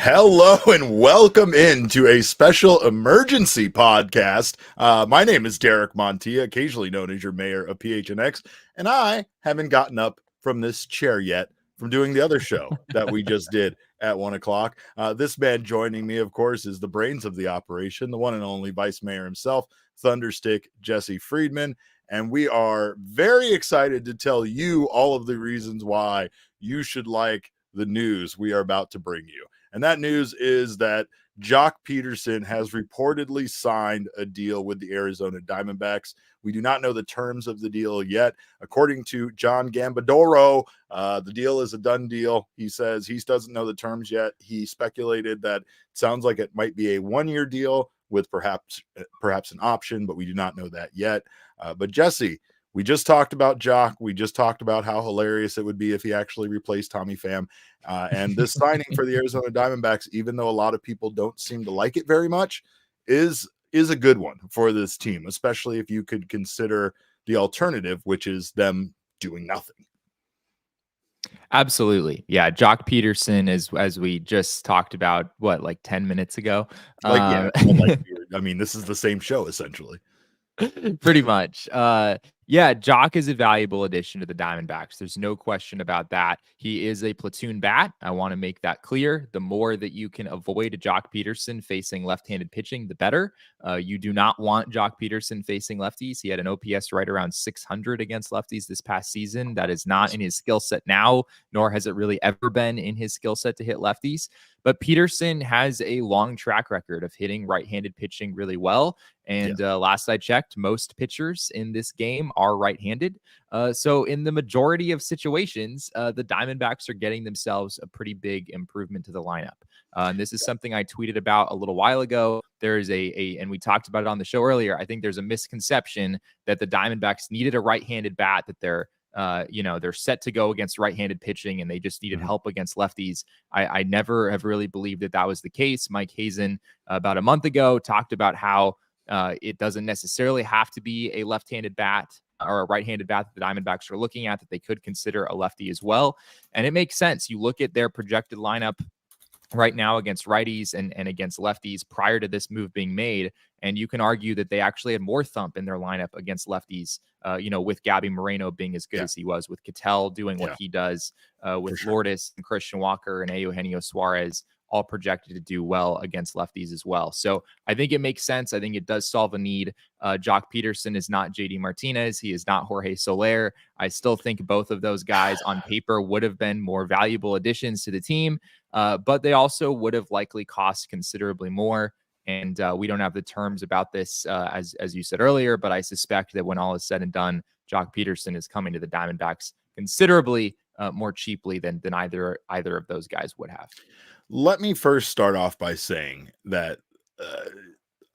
Hello and welcome into a special emergency podcast. My name is Derek Montilla, occasionally known as your mayor of PHNX, and I haven't gotten up from this chair yet from doing the other show that we just did at 1 o'clock. This man joining me, of course, is the brains of the operation, the one and only Vice Mayor himself, Thunderstick Jesse Friedman, and we are very excited to tell you all of the reasons why you should like the news we are about to bring you. And that news is that Joc Pederson has reportedly signed a deal with the Arizona Diamondbacks. We do not know the terms of the deal yet. According to John Gambadoro, the deal is a done deal. He says he doesn't know the terms yet. He speculated that it sounds like it might be a one-year deal with perhaps an option, but we do not know that yet. But Jesse, we just talked about Joc. We just talked about how hilarious it would be if he actually replaced Tommy Pham. And this signing for the Arizona Diamondbacks, even though a lot of people don't seem to like it very much, is a good one for this team, especially if you could consider the alternative, which is them doing nothing. Absolutely. Yeah. Joc Pederson, as we just talked about, like 10 minutes ago. I mean, this is the same show, essentially. Pretty much. Yeah, Joc is a valuable addition to the Diamondbacks. There's no question about that. He is a platoon bat. I want to make that clear. The more that you can avoid Joc Pederson facing left-handed pitching, the better. You do not want Joc Pederson facing lefties. He had an OPS right around 600 against lefties this past season. That is not in his skill set now, nor has it really ever been in his skill set to hit lefties. But Pederson has a long track record of hitting right-handed pitching really well. And last I checked, most pitchers in this game are right-handed. So in the majority of situations, the Diamondbacks are getting themselves a pretty big improvement to the lineup. And this is something I tweeted about a little while ago. There is and we talked about it on the show earlier. I think there's a misconception that the Diamondbacks needed a right-handed bat, that they're set to go against right-handed pitching and they just needed help against lefties. I never have really believed that was the case. Mike Hazen about a month ago talked about how it doesn't necessarily have to be a left-handed bat or a right-handed bat that the Diamondbacks are looking at, that they could consider a lefty as well. And it makes sense. You look at their projected lineup right now against righties and against lefties prior to this move being made, and you can argue that they actually had more thump in their lineup against lefties, with Gabby Moreno being as good as he was, with Ketel doing what he does, with Lourdes and Christian Walker and Eugenio Suarez all projected to do well against lefties as well. So I think it makes sense. I think it does solve a need. Joc Pederson is not JD Martinez. He is not Jorge Soler. I still think both of those guys on paper would have been more valuable additions to the team, but they also would have likely cost considerably more. And we don't have the terms about this, as you said earlier, but I suspect that when all is said and done, Joc Pederson is coming to the Diamondbacks considerably more cheaply than either of those guys would have. Let me first start off by saying that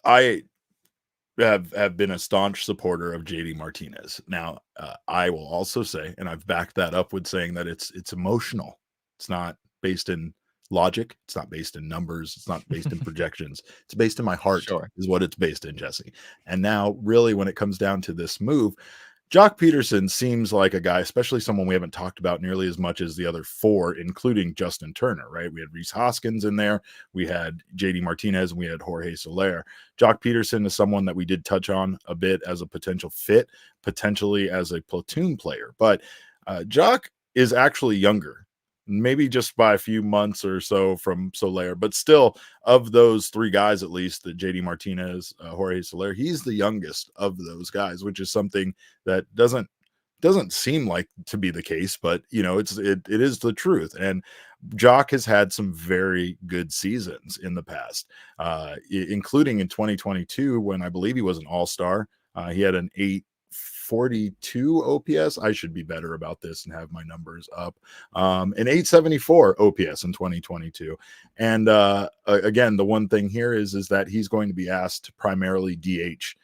I have been a staunch supporter of JD Martinez. Now, I will also say, and I've backed that up with saying that it's emotional. It's not based in logic. It's not based in numbers. It's not based in projections. It's based in my heart, is what it's based in, Jesse. And now, really, when it comes down to this move, Joc Pederson seems like a guy, especially someone we haven't talked about nearly as much as the other four, including Justin Turner, right? We had Rhys Hoskins in there. We had JD Martinez, and we had Jorge Soler. Joc Pederson is someone that we did touch on a bit as a potential fit, potentially as a platoon player. But Joc is actually younger, maybe just by a few months or so from Soler, but still, of those three guys, at least, the JD Martinez, Jorge Soler, he's the youngest of those guys, which is something that doesn't seem like to be the case, but it is the truth. And Joc has had some very good seasons in the past, including in 2022, when I believe he was an all-star. He had an 842 OPS. I should be better about this and have my numbers up. An 874 OPS in 2022. And again, the one thing here is that he's going to be asked to primarily DH.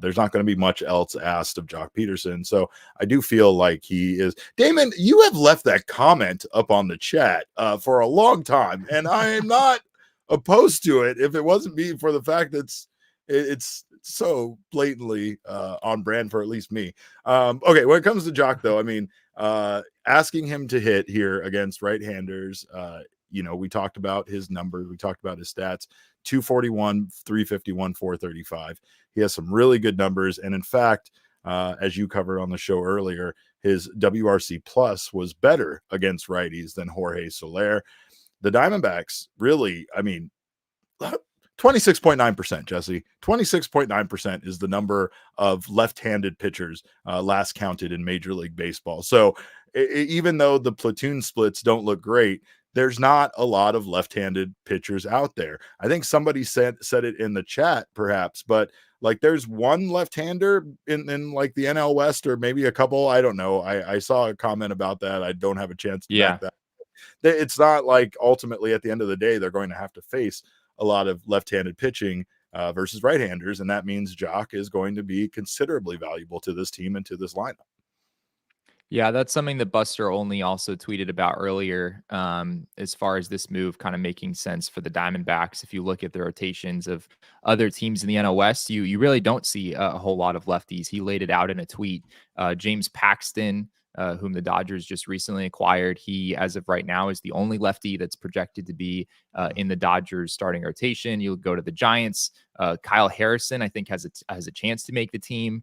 There's not going to be much else asked of Joc Pederson. So I do feel like he is. Damon, you have left that comment up on the chat for a long time, and I am not opposed to it if it wasn't me for the fact that it's so blatantly on brand for at least me. Okay, when it comes to Joc, though, I mean, asking him to hit here against right-handers we talked about his numbers, we talked about his stats: 241, 351, 435. He has some really good numbers. And in fact, as you covered on the show earlier, his WRC plus was better against righties than Jorge Soler. The Diamondbacks really, 26.9%, Jesse. 26.9% is the number of left-handed pitchers last counted in Major League Baseball. So even though the platoon splits don't look great, there's not a lot of left-handed pitchers out there. I think somebody said it in the chat, perhaps, but like there's one left-hander in like the NL West, or maybe a couple. I don't know. I saw a comment about that. I don't have a chance to back that. It's not like ultimately at the end of the day they're going to have to face a lot of left-handed pitching versus right-handers, and that means Joc is going to be considerably valuable to this team and to this lineup. Yeah, that's something that Buster Olney also tweeted about earlier, as far as this move kind of making sense for the Diamondbacks. If you look at the rotations of other teams in the NL West, you really don't see a whole lot of lefties. He laid it out in a tweet. James Paxton, whom the Dodgers just recently acquired, he, as of right now, is the only lefty that's projected to be in the Dodgers starting rotation. You'll go to the Giants. Kyle Harrison, I think, has a chance to make the team.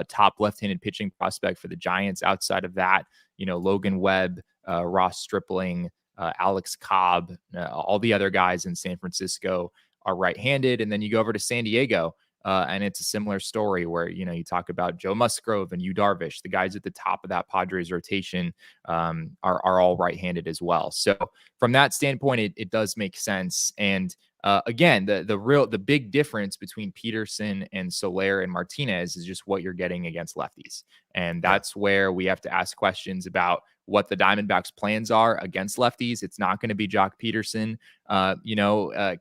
Top left-handed pitching prospect for the Giants. Outside of that, Logan Webb, Ross Stripling, Alex Cobb, all the other guys in San Francisco are right-handed. And then you go over to San Diego, and it's a similar story where, you talk about Joe Musgrove and Yu Darvish, the guys at the top of that Padres rotation are all right-handed as well. So from that standpoint, it does make sense. And again, the big difference between Pederson and Soler and Martinez is just what you're getting against lefties. And that's where we have to ask questions about what the Diamondbacks' plans are against lefties. It's not going to be Joc Pederson.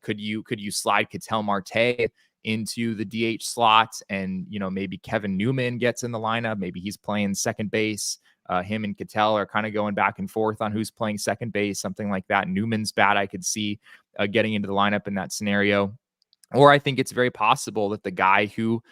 Could you slide Ketel Marte into the DH slot, and maybe Kevin Newman gets in the lineup? Maybe he's playing second base. Him and Ketel are kind of going back and forth on who's playing second base, something like that. Newman's bat I could see getting into the lineup in that scenario. Or I think it's very possible that the guy who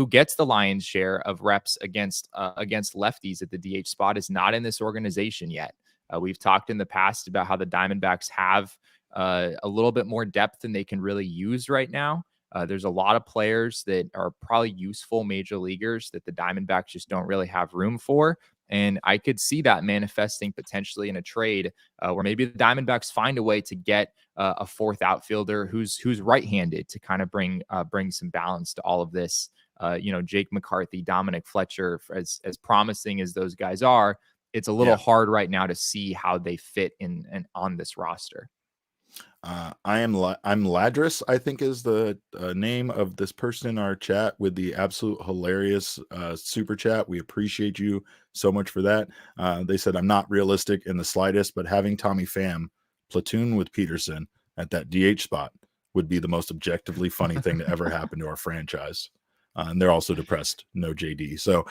gets the lion's share of reps against lefties at the DH spot is not in this organization yet. We've talked in the past about how the Diamondbacks have a little bit more depth than they can really use right now. There's a lot of players that are probably useful major leaguers that the Diamondbacks just don't really have room for. And I could see that manifesting potentially in a trade where maybe the Diamondbacks find a way to get a fourth outfielder who's right-handed to kind of bring some balance to all of this. Jake McCarthy, Dominic Fletcher, as promising as those guys are, it's a little hard right now to see how they fit in and on this roster. I'm Ladris, I think is the name of this person in our chat with the absolute hilarious super chat. We appreciate you so much for that. They said, I'm not realistic in the slightest, but having Tommy Pham platoon with Pederson at that DH spot would be the most objectively funny thing to ever happen to our franchise. And they're also depressed. No JD. So,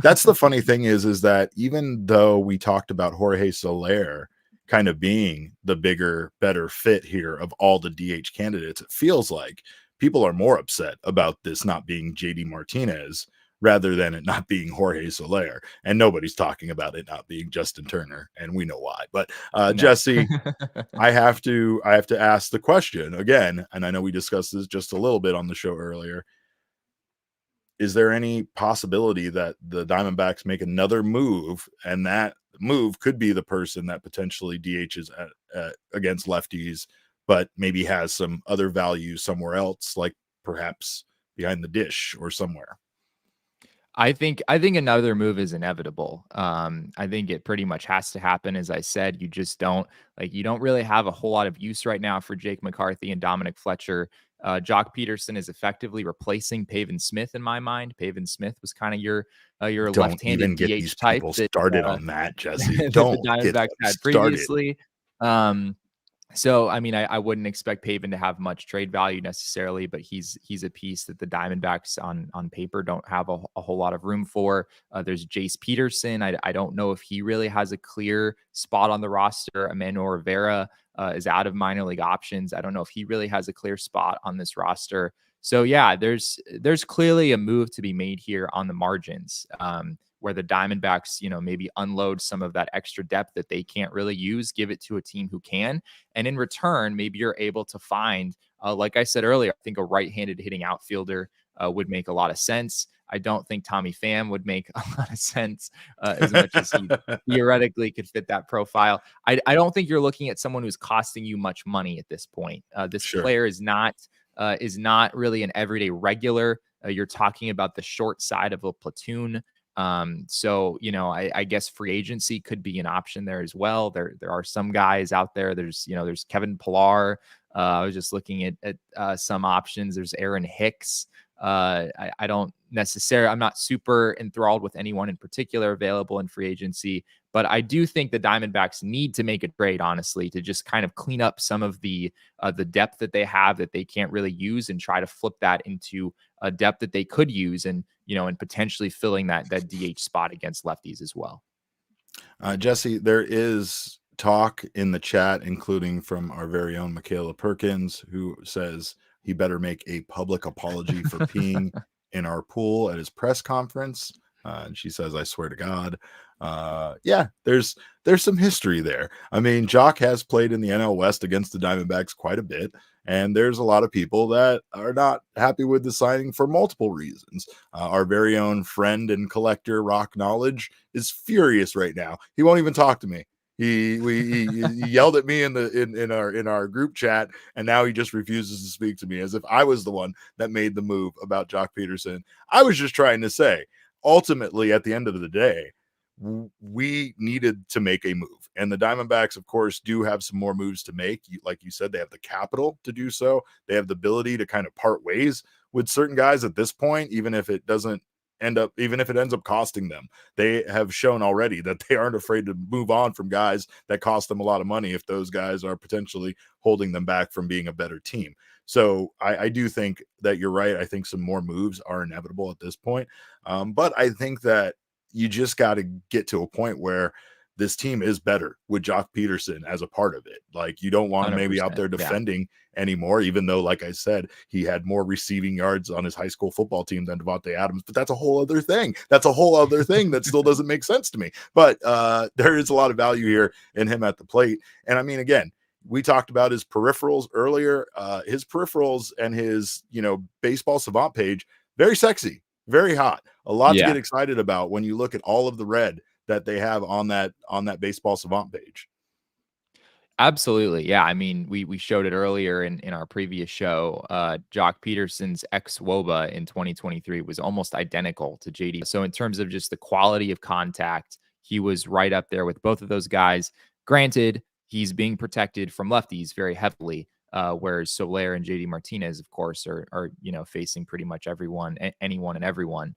that's the funny thing is that even though we talked about Jorge Soler kind of being the bigger, better fit here of all the DH candidates, it feels like people are more upset about this not being JD Martinez rather than it not being Jorge Soler. And nobody's talking about it not being Justin Turner, and we know why. But no. Jesse, I have to ask the question again, and I know we discussed this just a little bit on the show earlier. Is there any possibility that the Diamondbacks make another move, and that move could be the person that potentially DHs against lefties, but maybe has some other value somewhere else, like perhaps behind the dish or somewhere? I think another move is inevitable. I think it pretty much has to happen. As I said, you don't really have a whole lot of use right now for Jake McCarthy and Dominic Fletcher. Joc Pederson is effectively replacing Pavin Smith in my mind. Pavin Smith was kind of your left-handed DH type started on that, Jesse. Don't the Diamondbacks had previously. So, I wouldn't expect Pavin to have much trade value necessarily, but he's a piece that the Diamondbacks on paper don't have a whole lot of room for. There's Jace Peterson. I don't know if he really has a clear spot on the roster. Emmanuel Rivera is out of minor league options. I don't know if he really has a clear spot on this roster. So yeah, there's clearly a move to be made here on the margins, where the Diamondbacks, maybe unload some of that extra depth that they can't really use, give it to a team who can, and in return, maybe you're able to find, like I said earlier, I think a right-handed hitting outfielder would make a lot of sense. I don't think Tommy Pham would make a lot of sense, as much as he theoretically could fit that profile. I don't think you're looking at someone who's costing you much money at this point. This Sure. player is not really an everyday regular. You're talking about the short side of a platoon. So I guess free agency could be an option there as well. There are some guys out there. There's Kevin Pillar. I was just looking at some options. There's Aaron Hicks. I don't necessarily, I'm not super enthralled with anyone in particular available in free agency, but I do think the Diamondbacks need to make a trade, honestly, to just kind of clean up some of the depth that they have that they can't really use, and try to flip that into a depth that they could use, and potentially filling that DH spot against lefties as well. Jesse, there is talk in the chat, including from our very own Michaela Perkins, who says he better make a public apology for peeing in our pool at his press conference. And she says, I swear to God. Yeah, there's some history there. I mean, Joc has played in the NL West against the Diamondbacks quite a bit, and there's a lot of people that are not happy with the signing for multiple reasons. Our very own friend and collector, Rock Knowledge, is furious right now. He won't even talk to me. He yelled at me in our group chat, and now he just refuses to speak to me, as if I was the one that made the move about Joc Pederson. I was just trying to say, ultimately, at the end of the day, we needed to make a move, and the Diamondbacks, of course, do have some more moves to make. Like you said, they have the capital to do so. They have the ability to kind of part ways with certain guys at this point, even if it ends up costing them. They have shown already that they aren't afraid to move on from guys that cost them a lot of money if those guys are potentially holding them back from being a better team. So I do think that you're right. I think some more moves are inevitable at this point. But I think that you just got to get to a point where this team is better with Joc Pederson as a part of it. Like, you don't want him maybe out there defending anymore, even though, like I said, he had more receiving yards on his high school football team than Devontae Adams. But that's a whole other thing. That's a whole other thing that still doesn't make sense to me. But there is a lot of value here in him at the plate. And I mean, again, we talked about his peripherals earlier. His peripherals and his, baseball savant page, very sexy, very hot. A lot to get excited about when you look at all of the red that they have on that baseball savant page. Absolutely. Yeah. I mean, we showed it earlier in our previous show. Joc Pederson's ex-WOBA in 2023 was almost identical to JD. So in terms of just the quality of contact, he was right up there with both of those guys. Granted, he's being protected from lefties very heavily, whereas Soler and JD Martinez, of course, are facing pretty much anyone and everyone.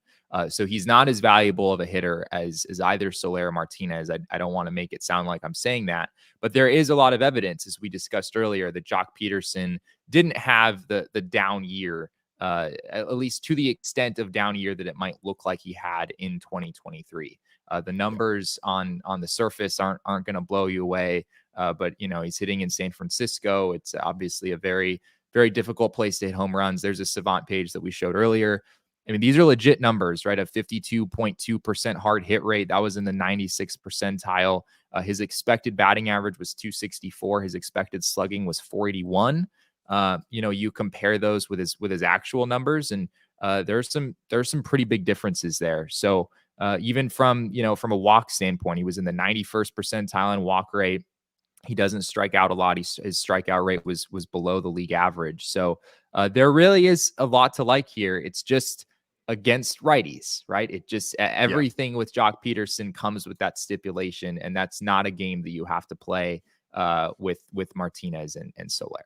So he's not as valuable of a hitter as either Soler or Martinez. I don't want to make it sound like I'm saying that, but there is a lot of evidence, as we discussed earlier, that Joc Pederson didn't have the down year, at least to the extent of down year that it might look like he had in 2023. The numbers on the surface aren't going to blow you away. But he's hitting in San Francisco. It's obviously a very, very difficult place to hit home runs. There's a savant page that we showed earlier. I mean, these are legit numbers, right? A 52.2% hard hit rate. That was in the 96th percentile. His expected batting average was 264. His expected slugging was 481. You compare those with his actual numbers, and there's some pretty big differences there. So even from a walk standpoint, he was in the 91st percentile in walk rate. He doesn't strike out a lot. His strikeout rate was below the league average. So there really is a lot to like here. It's just against righties, right? It just everything with Joc Pederson comes with that stipulation, and that's not a game that you have to play with Martinez and Soler.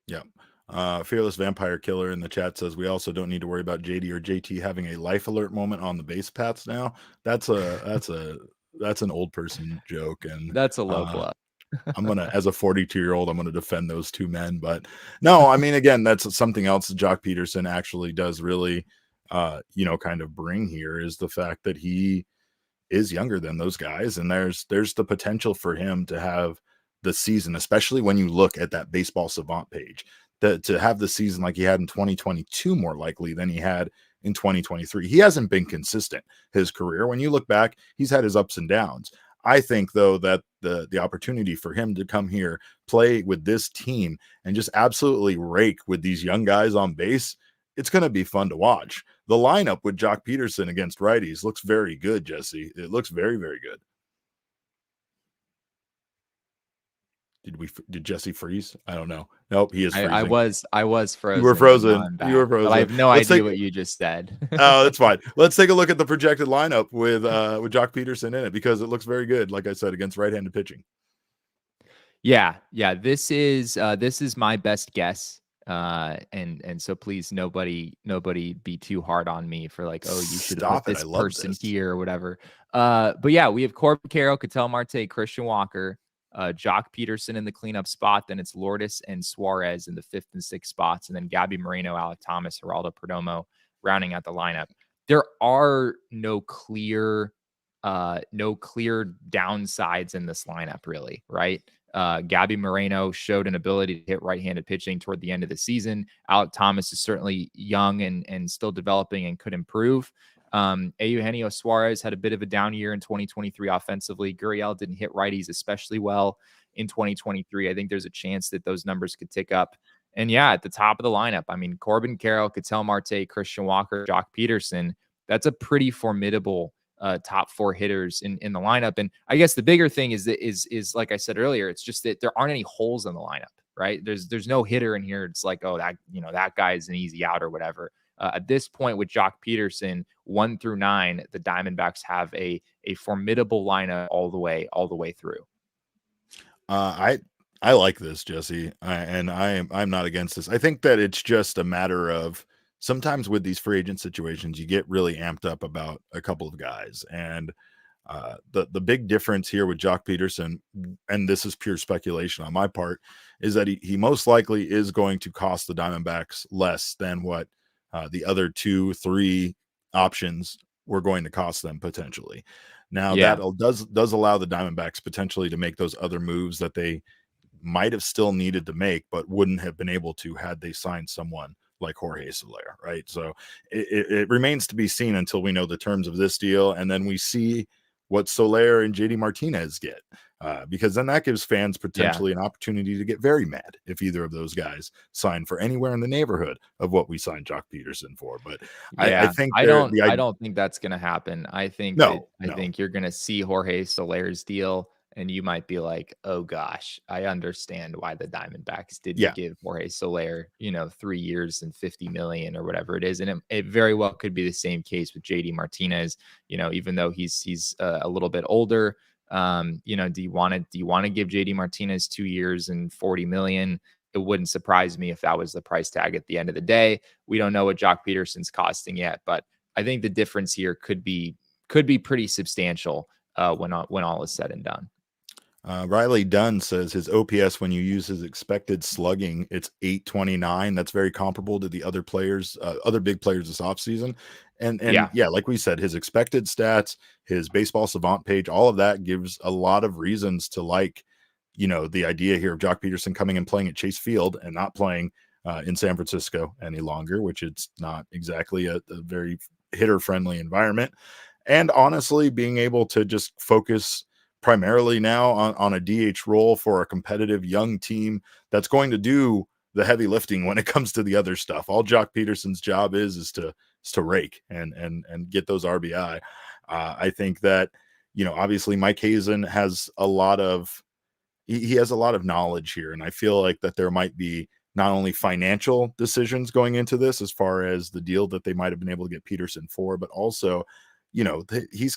Yeah. Fearless Vampire Killer in the chat says we also don't need to worry about JD or JT having a life alert moment on the base paths now. That's an old person joke, and that's a low blow. I'm gonna, as a 42-year-old, I'm gonna defend those two men. But no, I mean, again, that's something else that Joc Pederson actually does really, kind of bring here, is the fact that he is younger than those guys, and there's the potential for him to have the season, especially when you look at that baseball savant page. to have the season like he had in 2022 more likely than he had in 2023. He hasn't been consistent his career. When you look back, he's had his ups and downs. I think, though, that the opportunity for him to come here, play with this team, and just absolutely rake with these young guys on base, it's going to be fun to watch. The lineup with Joc Pederson against righties looks very good, Jesse. It looks very, very good. Did Jesse freeze? I don't know. Nope, he is freezing. I was frozen. You were frozen. You were frozen. But I have no idea what you just said. Oh, that's fine. Let's take a look at the projected lineup with Joc Pederson in it, because it looks very good, like I said, against right-handed pitching. Yeah. This is my best guess. And so please, nobody be too hard on me for like, oh, you should put this person here or whatever. But yeah, we have Corbin Carroll, Ketel Marte, Christian Walker, Joc Pederson in the cleanup spot. Then it's Lourdes and Suarez in the 5th and 6th spots. And then Gabby Moreno, Alec Thomas, Geraldo Perdomo rounding out the lineup. There are no clear downsides in this lineup, really, right? Gabby Moreno showed an ability to hit right-handed pitching toward the end of the season. Alec Thomas is certainly young and still developing and could improve. Eugenio Suarez had a bit of a down year in 2023 offensively. Gurriel didn't hit righties especially well in 2023. I think there's a chance that those numbers could tick up. And yeah, at the top of the lineup, I mean, Corbin Carroll, Ketel Marte, Christian Walker, Joc Pederson, that's a pretty formidable top 4 hitters in the lineup. And I guess the bigger thing is like I said earlier, it's just that there aren't any holes in the lineup, right? There's no hitter in here. It's like, oh, that guy is an easy out or whatever. At this point with Joc Pederson, 1 through 9, the Diamondbacks have a formidable lineup all the way through. I like this, Jesse, I'm not against this. I think that it's just a matter of, sometimes with these free agent situations, you get really amped up about a couple of guys. And the big difference here with Joc Pederson, and this is pure speculation on my part, is that he most likely is going to cost the Diamondbacks less than what the other 2-3 options were going to cost them potentially. Now, that does allow the Diamondbacks potentially to make those other moves that they might have still needed to make, but wouldn't have been able to had they signed someone like Jorge Soler, right? So it remains to be seen until we know the terms of this deal, and then we see what Soler and JD Martinez get, because then that gives fans potentially an opportunity to get very mad if either of those guys sign for anywhere in the neighborhood of what we signed Joc Pederson for. But I think I don't think that's going to happen. I think I think you're going to see Jorge Soler's deal, and you might be like, oh gosh, I understand why the Diamondbacks didn't give Jorge Soler, 3 years and $50 million or whatever it is. And it very well could be the same case with JD Martinez, even though he's a little bit older. Do you want to give JD Martinez 2 years and $40 million? It wouldn't surprise me if that was the price tag at the end of the day. We don't know what Joc Pederson's costing yet, but I think the difference here could be pretty substantial when all is said and done. Riley Dunn says his OPS, when you use his expected slugging, it's 829. That's very comparable to the other players, other big players this offseason. And like we said, his expected stats, his baseball savant page, all of that gives a lot of reasons to like, the idea here of Joc Pederson coming and playing at Chase Field and not playing in San Francisco any longer, which it's not exactly a very hitter-friendly environment. And honestly, being able to just focus primarily now on a DH role for a competitive young team that's going to do the heavy lifting when it comes to the other stuff. All Joc Pederson's job is to rake and get those RBI. I think that, obviously Mike Hazen has a lot of knowledge here. And I feel like that there might be not only financial decisions going into this as far as the deal that they might have been able to get Pederson for, but also, he's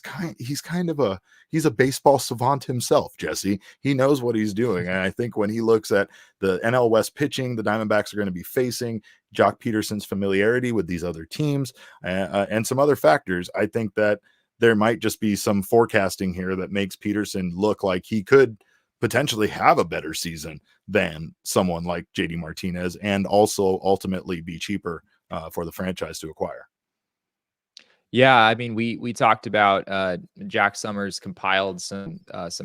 a baseball savant himself, Jesse. He knows what he's doing. And I think when he looks at the NL West pitching the Diamondbacks are going to be facing, Joc Pederson's familiarity with these other teams, and some other factors, I think that there might just be some forecasting here that makes Pederson look like he could potentially have a better season than someone like JD Martinez, and also ultimately be cheaper for the franchise to acquire. Yeah, I mean, we talked about Jack Summers compiled some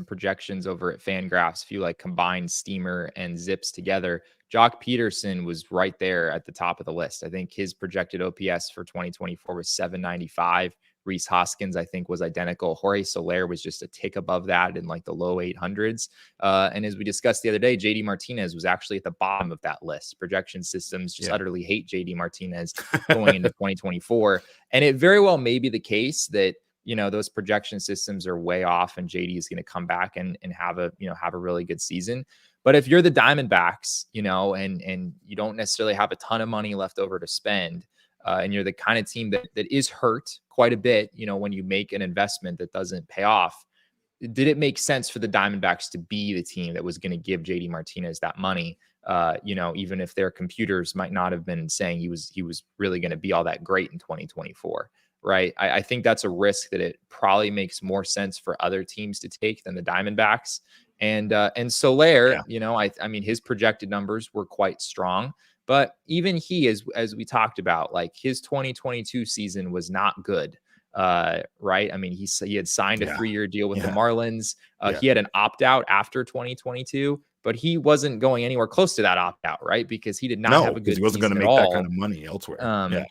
projections over at Fangraphs. If you like combine Steamer and Zips together, Joc Pederson was right there at the top of the list. I think his projected OPS for 2024 was 795. Reese Hoskins, I think, was identical. Jorge Soler was just a tick above that in like the low 800s. And as we discussed the other day, JD Martinez was actually at the bottom of that list. Projection systems just utterly hate JD Martinez going into 2024. And it very well may be the case that, you know, those projection systems are way off and JD is going to come back and have a, you know, have a really good season. But if you're the Diamondbacks, you know, and you don't necessarily have a ton of money left over to spend, and you're the kind of team that is hurt quite a bit, you know, when you make an investment that doesn't pay off, did it make sense for the Diamondbacks to be the team that was going to give JD Martinez that money? You know, even if their computers might not have been saying he was really going to be all that great in 2024, right? I think that's a risk that it probably makes more sense for other teams to take than the Diamondbacks. And Soler, you know, I mean, his projected numbers were quite strong, but even he, as we talked about, like his 2022 season was not good. Right. I mean, he had signed a 3-year deal with the Marlins. He had an opt out after 2022, but he wasn't going anywhere close to that opt out, right? Because he did not have a good he wasn't going to season at make that all. kind of money elsewhere.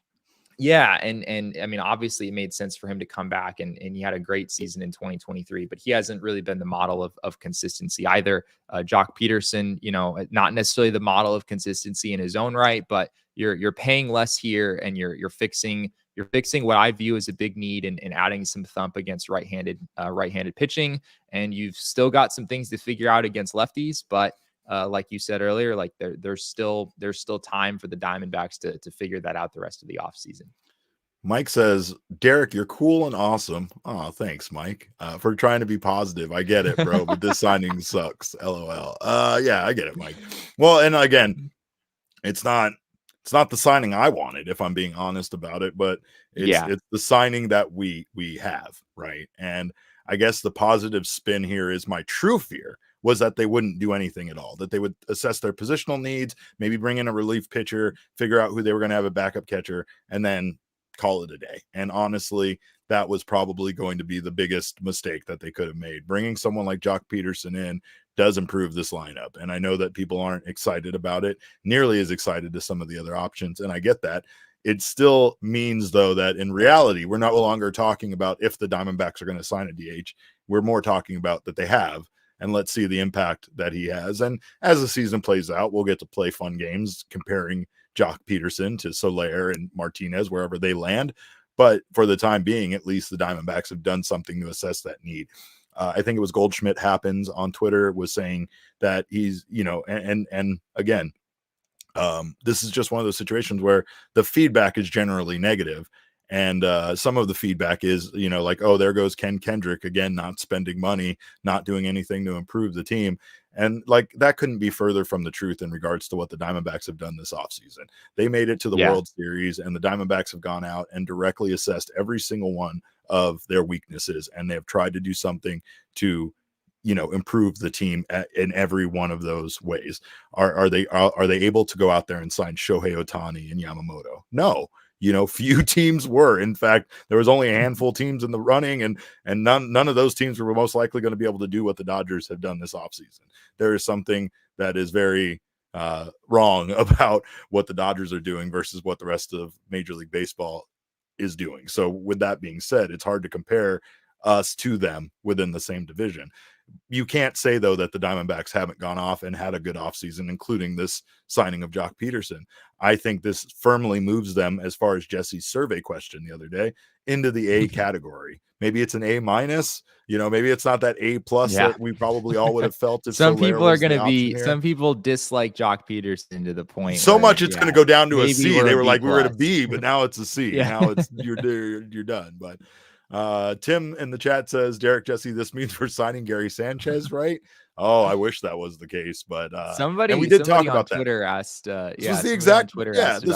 Yeah, and I mean, obviously, it made sense for him to come back, and he had a great season in 2023. But he hasn't really been the model of consistency either. Joc Pederson, you know, not necessarily the model of consistency in his own right, but you're paying less here, and you're fixing what I view as a big need and adding some thump against right-handed pitching, and you've still got some things to figure out against lefties, but. Like you said earlier, like there's still time for the Diamondbacks to figure that out the rest of the offseason. Mike says, Derek, you're cool and awesome. Oh, thanks, Mike, for trying to be positive. I get it, bro, but this signing sucks. LOL. Yeah, I get it, Mike. Well, and again, it's not the signing I wanted, if I'm being honest about it, but it's the signing that we have, right? And I guess the positive spin here is my true fear was that they wouldn't do anything at all, that they would assess their positional needs, maybe bring in a relief pitcher, figure out who they were going to have a backup catcher, and then call it a day. And honestly, that was probably going to be the biggest mistake that they could have made. Bringing someone like Joc Pederson in does improve this lineup. And I know that people aren't excited about it, nearly as excited as some of the other options. And I get that. It still means, though, that in reality, we're no longer talking about if the Diamondbacks are going to sign a DH. We're more talking about that they have. And let's see the impact that he has. And as the season plays out, we'll get to play fun games comparing Joc Pederson to Soler and Martinez, wherever they land. But for the time being, at least the Diamondbacks have done something to assess that need. I think it was Goldschmidt Happens on Twitter was saying that he's, you know, and again, this is just one of those situations where the feedback is generally negative. And some of the feedback is, you know, like, oh, there goes Ken Kendrick again, not spending money, not doing anything to improve the team. And like that couldn't be further from the truth in regards to what the Diamondbacks have done this offseason. They made it to the World Series, and the Diamondbacks have gone out and directly assessed every single one of their weaknesses. And they have tried to do something to, you know, improve the team in every one of those ways. Are they able to go out there and sign Shohei Ohtani and Yamamoto? No. You know, few teams were. In fact, there was only a handful of teams in the running, and none of those teams were most likely going to be able to do what the Dodgers have done this offseason. There is something that is very wrong about what the Dodgers are doing versus what the rest of Major League Baseball is doing. So with that being said, it's hard to compare us to them within the same division. You can't say, though, that the Diamondbacks haven't gone off and had a good offseason, including this signing of Joc Pederson. I think this firmly moves them, as far as Jesse's survey question the other day, into the A category. Maybe it's an A minus, you know, maybe it's not that A plus that we probably all would have felt. If some people are going to be, some people dislike Joc Pederson to the point so much it's going to go down to a C. They were like, we were at a B, but now it's a C. Now it's you're done. But Tim in the chat says, Derek, Jesse, this means we're signing Gary Sanchez, right? Oh, I wish that was the case, but somebody, and we did talk about Twitter that. asked, this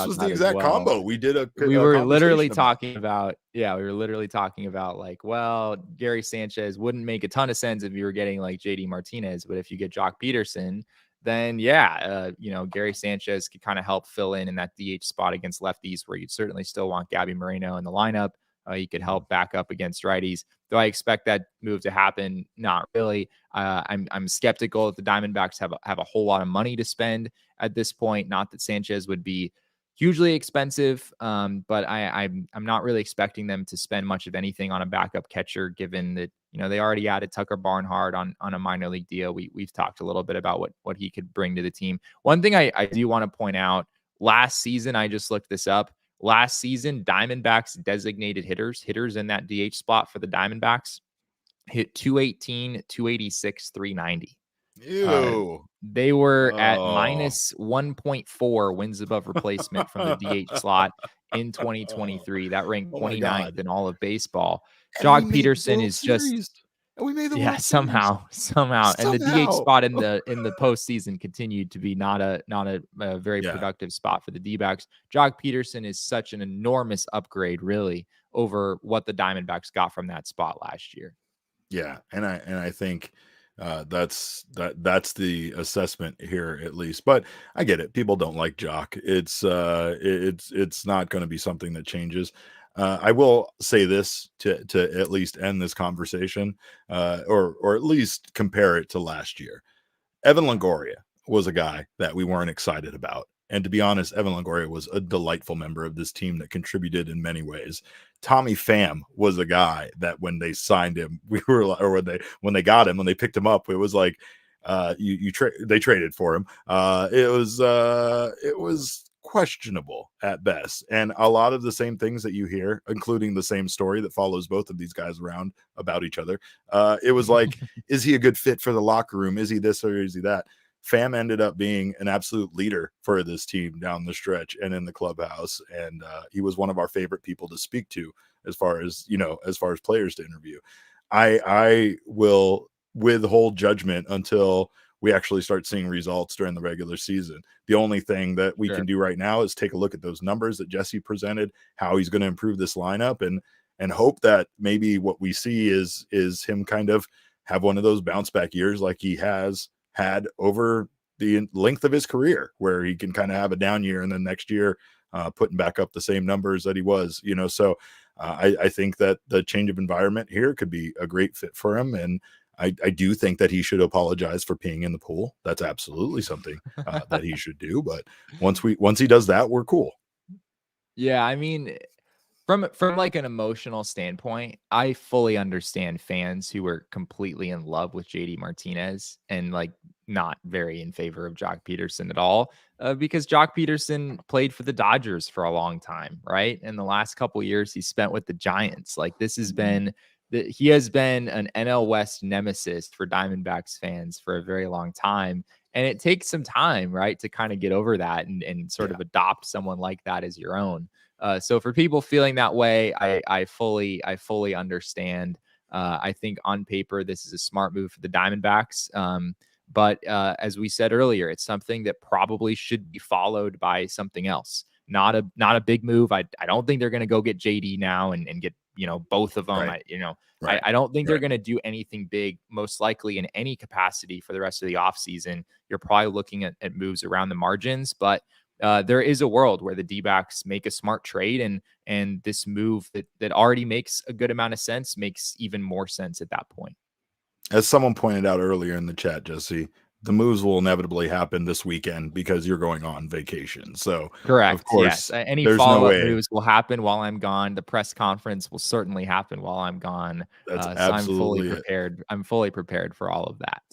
was the exact combo. We did we were literally talking about, we were literally talking about like, well, Gary Sanchez wouldn't make a ton of sense if you were getting like JD Martinez, but if you get Joc Pederson, then you know, Gary Sanchez could kind of help fill in that DH spot against lefties, where you'd certainly still want Gabby Moreno in the lineup. He could help back up against righties. Do I expect that move to happen? Not really. I'm skeptical that the Diamondbacks have a whole lot of money to spend at this point. Not that Sanchez would be hugely expensive, but I'm not really expecting them to spend much of anything on a backup catcher, given that they already added Tucker Barnhart on a minor league deal. We've talked a little bit about what he could bring to the team. One thing I do want to point out: last season, I just looked this up. Last season, Diamondbacks designated hitters in that DH spot for the Diamondbacks hit 218, 286, 390. Ew. They were at minus 1.4 wins above replacement from the DH slot in 2023. That ranked 29th in all of baseball. Joc Pederson is just we made the World somehow. And the DH spot in the postseason continued to be not a very productive spot for the D-backs. Joc Pederson is such an enormous upgrade, really, over what the Diamondbacks got from that spot last year. Yeah, and I think that's the assessment here, at least. But I get it. People don't like Joc. It's not going to be something that changes. I will say this to at least end this conversation, or at least compare it to last year. Evan Longoria was a guy that we weren't excited about. And to be honest, Evan Longoria was a delightful member of this team that contributed in many ways. Tommy Pham was a guy that when they signed him, we were, or when they got him, when they picked him up, it was like they traded for him. It was questionable at best, and a lot of the same things that you hear, including the same story that follows both of these guys around about each other. It was like, is he a good fit for the locker room? Is he this or is he that? Pham ended up being an absolute leader for this team down the stretch and in the clubhouse. And he was one of our favorite people to speak to as far as players to interview. I will withhold judgment until we actually start seeing results during the regular season. The only thing that we can do right now is take a look at those numbers that Jesse presented, how he's going to improve this lineup, and hope that maybe what we see is him kind of have one of those bounce back years like he has had over the length of his career, where he can kind of have a down year and then next year putting back up the same numbers that he was, so I think that the change of environment here could be a great fit for him. And I do think that he should apologize for peeing in the pool. That's absolutely something that he should do. But once he does that, we're cool. Yeah. I mean, from like an emotional standpoint, I fully understand fans who were completely in love with JD Martinez and like not very in favor of Joc Pederson at all, because Joc Pederson played for the Dodgers for a long time, right? And the last couple of years he spent with the Giants. Like this has been he has been an NL West nemesis for Diamondbacks fans for a very long time. And it takes some time, right, to kind of get over that and sort of adopt someone like that as your own. So for people feeling that way, I fully understand. I think on paper, this is a smart move for the Diamondbacks. But as we said earlier, it's something that probably should be followed by something else. Not a big move. I don't think they're going to go get JD now and get, both of them. Right. I don't think they're going to do anything big, most likely in any capacity for the rest of the offseason. You're probably looking at moves around the margins, but there is a world where the D-backs make a smart trade, and this move that already makes a good amount of sense makes even more sense at that point. As someone pointed out earlier in the chat, Jesse, the moves will inevitably happen this weekend because you're going on vacation. So correct. Of course, yes. Any follow-up moves will happen while I'm gone. The press conference will certainly happen while I'm gone. That's so I'm fully prepared. I'm fully prepared for all of that.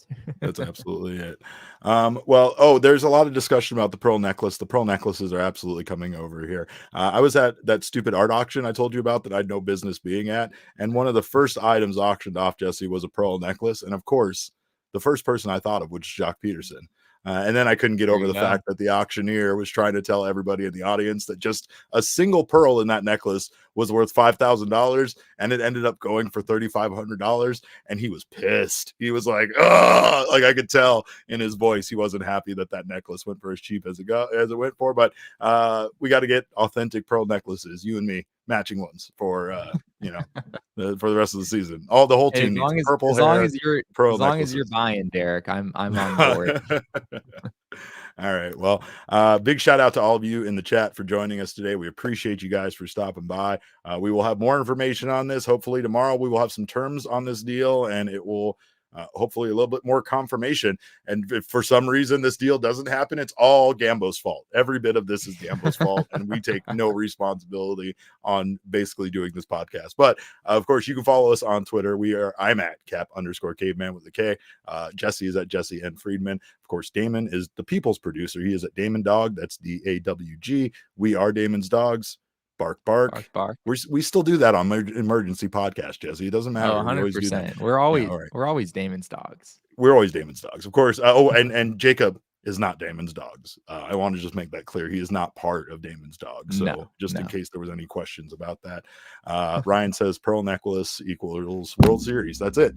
That's absolutely it. Well, there's a lot of discussion about the pearl necklace. The pearl necklaces are absolutely coming over here. I was at that stupid art auction I told you about that I had no business being at. And one of the first items auctioned off, Jesse, was a pearl necklace. And of course, the first person I thought of was Joc Pederson. And then I couldn't get over the fact that the auctioneer was trying to tell everybody in the audience that just a single pearl in that necklace was worth $5,000, and it ended up going for $3,500. And he was pissed. He was like, "Oh!" Like I could tell in his voice he wasn't happy that necklace went for as cheap as it went for. But we got to get authentic pearl necklaces, you and me, matching ones for for the rest of the season. The whole team needs purple hair. As long as you're buying, Derek, I'm on board. All right. Well, big shout out to all of you in the chat for joining us today. We appreciate you guys for stopping by. We will have more information on this. Hopefully tomorrow we will have some terms on this deal, and it will hopefully a little bit more confirmation. And if for some reason this deal doesn't happen, it's all Gambo's fault. Every bit of this is Gambo's fault, and we take no responsibility on basically doing this podcast. But of course, you can follow us on Twitter. I'm at Cap_Caveman with a K. Jesse is at Jesse N. Friedman. Of course, Damon is the people's producer. He is at Damon Dog. That's DAWG. We are Damon's dogs. Bark, bark. Bark, bark. We still do that on emergency podcast, Jesse. It doesn't matter. 100%. We're always Damon's dogs. We're always Damon's dogs, of course. And Jacob is not Damon's dogs. I want to just make that clear. He is not part of Damon's dogs. So in case there was any questions about that, Ryan says pearl necklace equals World Series. That's it.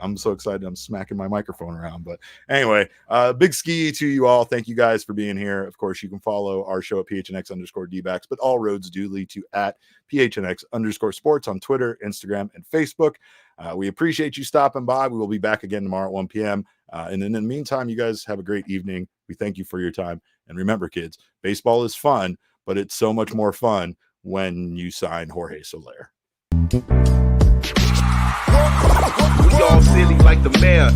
I'm so excited. I'm smacking my microphone around. But anyway, big ski to you all. Thank you guys for being here. Of course, you can follow our show at PHNX_DBacks, but all roads do lead to at PHNX_sports on Twitter, Instagram, and Facebook. We appreciate you stopping by. We will be back again tomorrow at 1 p.m. And in the meantime, you guys have a great evening. We thank you for your time. And remember, kids, baseball is fun, but it's so much more fun when you sign Jorge Soler. We all silly like the mayor.